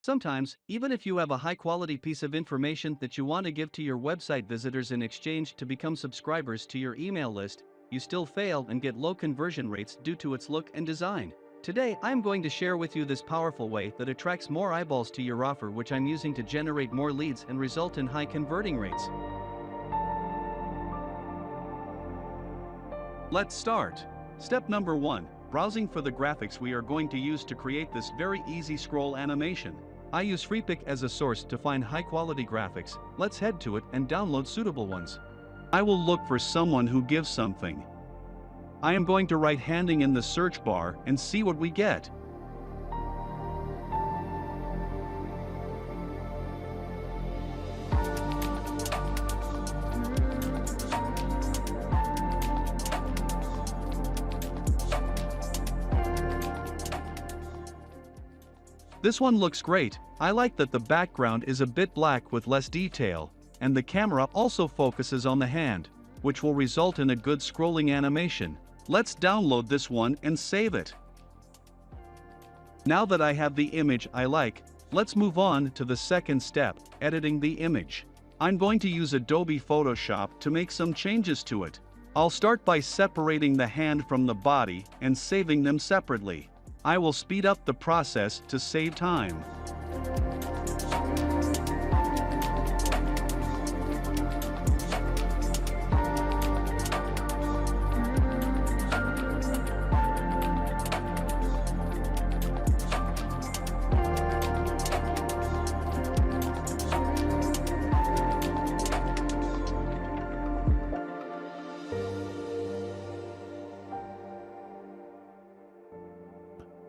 Sometimes, even if you have a high quality piece of information that you want to give to your website visitors in exchange to become subscribers to your email list, you still fail and get low conversion rates due to its look and design. Today, I'm going to share with you this powerful way that attracts more eyeballs to your offer, which I'm using to generate more leads and result in high converting rates. Let's start. Step number 1. Browsing for the graphics we are going to use to create this very easy scroll animation. I use FreePic as a source to find high-quality graphics. Let's head to it and download suitable ones. I will look for someone who gives something. I am going to write handing in the search bar and see what we get. This one looks great. I like that the background is a bit black with less detail, and the camera also focuses on the hand, which will result in a good scrolling animation. Let's download this one and save it. Now that I have the image I like, let's move on to the second step, editing the image. I'm going to use Adobe Photoshop to make some changes to it. I'll start by separating the hand from the body and saving them separately. I will speed up the process to save time.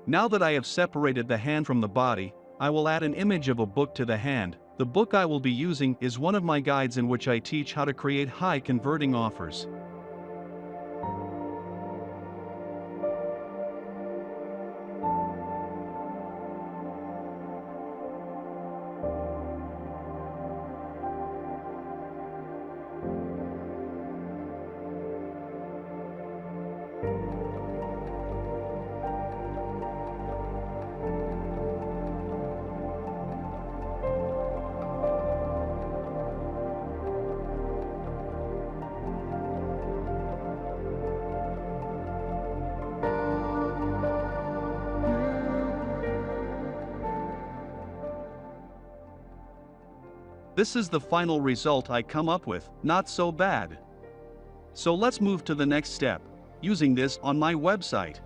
Now that I have separated the hand from the body, I will add an image of a book to the hand. The book I will be using is one of my guides in which I teach how to create high converting offers. This is the final result I come up with, not so bad. So let's move to the next step, using this on my website.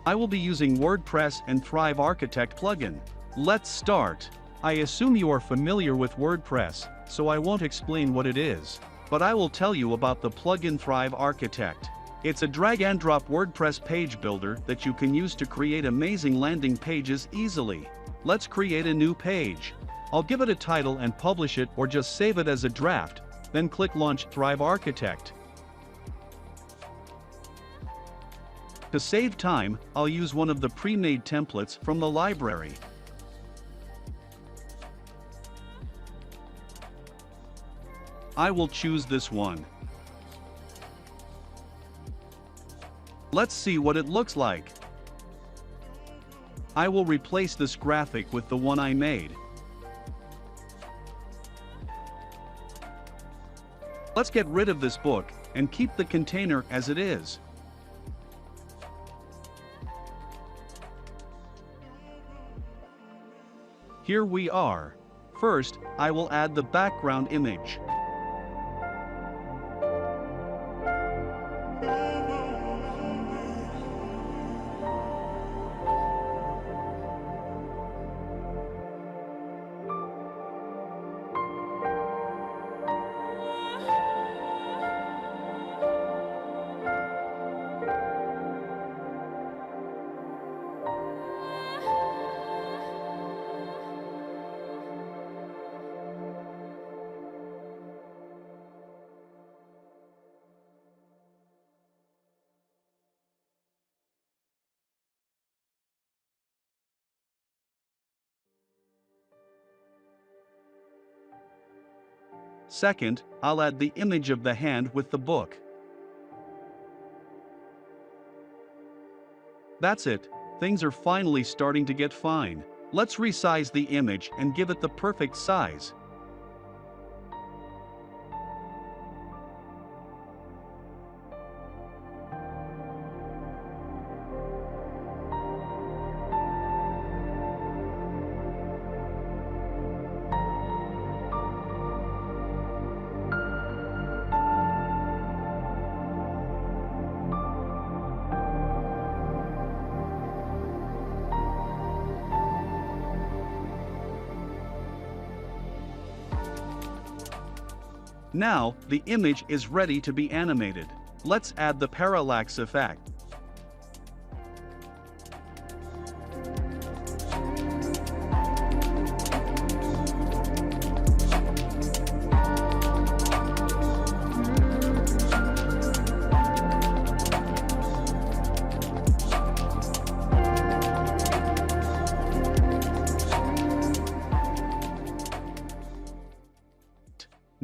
I will be using WordPress and Thrive Architect plugin. Let's start. I assume you are familiar with WordPress, so I won't explain what it is, but I will tell you about the plugin Thrive Architect. It's a drag-and-drop WordPress page builder that you can use to create amazing landing pages easily. Let's create a new page. I'll give it a title and publish it, or just save it as a draft, then click Launch Thrive Architect. To save time, I'll use one of the pre-made templates from the library. I will choose this one. Let's see what it looks like. I will replace this graphic with the one I made. Let's get rid of this book and keep the container as it is. Here we are. First, I will add the background image. Second, I'll add the image of the hand with the book. That's it. Things are finally starting to get fine. Let's resize the image and give it the perfect size. Now, the image is ready to be animated. Let's add the parallax effect.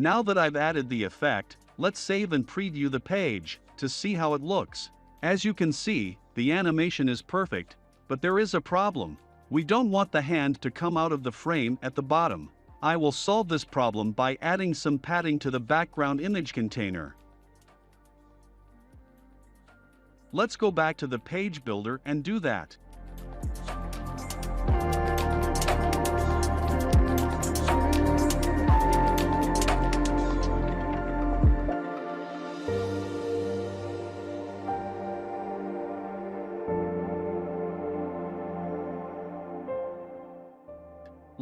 Now that I've added the effect, let's save and preview the page to see how it looks. As you can see, the animation is perfect, but there is a problem. We don't want the hand to come out of the frame at the bottom. I will solve this problem by adding some padding to the background image container. Let's go back to the page builder and do that.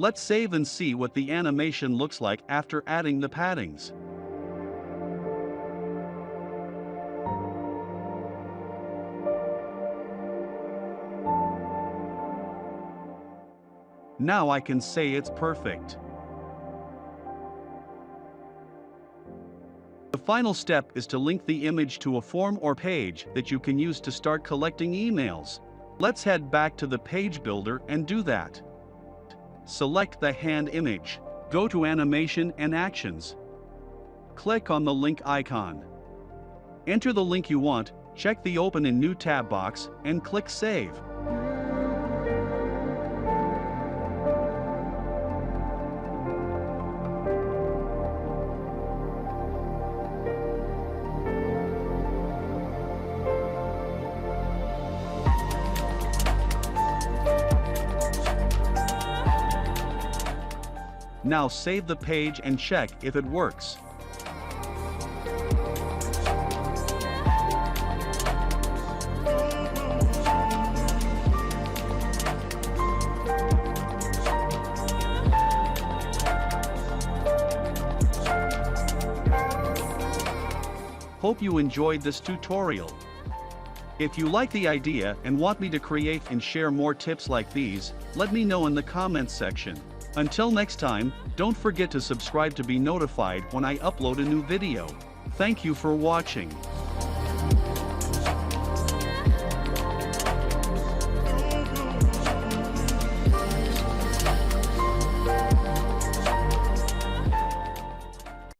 Let's save and see what the animation looks like after adding the paddings. Now I can say it's perfect. The final step is to link the image to a form or page that you can use to start collecting emails. Let's head back to the page builder and do that. Select the hand image. Go to Animation and Actions. Click on the link icon. Enter the link you want, check the Open in New tab box, and click Save. Now save the page and check if it works. Hope you enjoyed this tutorial. If you like the idea and want me to create and share more tips like these, let me know in the comments section. Until next time, don't forget to subscribe to be notified when I upload a new video. Thank you for watching.